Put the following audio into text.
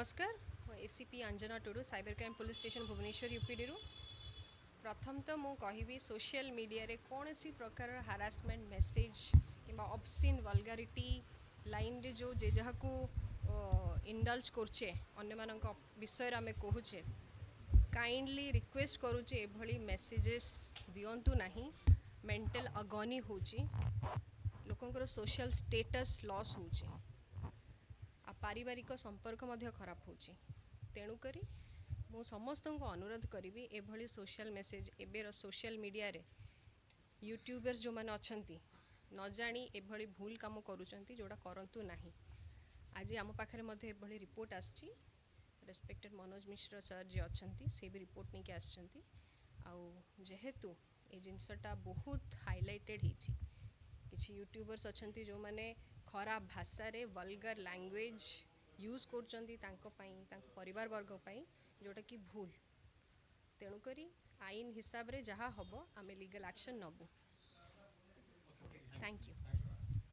नमस्कार ACP Anjana Tudu cyber crime police station Bhubaneswar UPD प्रथम तो मु कहि सोशल मीडिया रे कौन सी प्रकार हारासमेंट मेसेज कि ऑब्सीन वल्गारिटी लाइन रे जो जे जहाँ को इंडल्ज करछे अन्य मानक विषय आम कहूचे काइंडली रिक्वेस्ट करुचे एभली मेसेजेस दियंतु नहीं मेंटल अगनी होची लोकंकर सोशल स्टेटस लॉस होची आ पारिवारिक संपर्क मध्य खराब होची तेणुक मु समस्त को अनुरोध करी एभली सोशल मेसेज एबेर सोशल मीडिया रे यूट्यूबर्स जो मैंने अच्छा न जानी एभली भूल काम करुँच जोड़ा करंतु नहीं आज आम पाखे एभली रिपोर्ट आसी रेस्पेक्टेड मनोज मिश्र सर जी अच्छा से भी रिपोर्ट नहीं आसछंती आउ जेहेतु ये जिनसटा बहुत हाइलाइटेड होती किसी यूट्यूबर्स अच्छा जो मैंने खराब भाषा रे वल्गर लैंग्वेज यूज कर परिवार वर्ग जोटा कि भूल तेणुक आईन हिसाब रे जहाँ हम आम लीगल एक्शन नबू। Thank you.